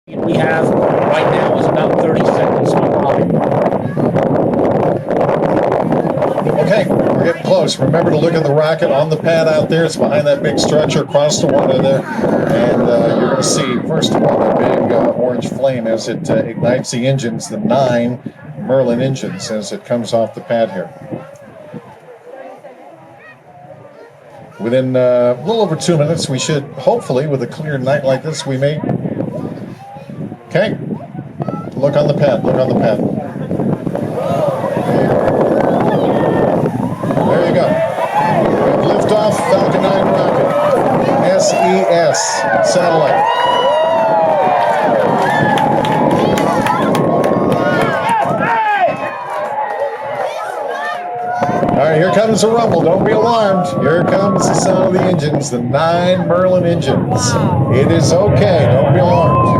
we have right now is about 30 seconds behind. Okay, we're getting close. Remember to look at the rocket on the pad out there. It's behind that big structure across the water there. And you're going to see, first of all, a big orange flame as it ignites the engines, the 9 Merlin engines, as it comes off the pad here. Within a little over 2 minutes, we should, hopefully, with a clear night like this, we may... Okay, look on the pad, look on the pad. There you go. Liftoff, Falcon 9 rocket. SES satellite. All right, here comes the rumble. Don't be alarmed. Here comes the sound of the engines, the 9 Merlin engines. It is okay. Don't be alarmed.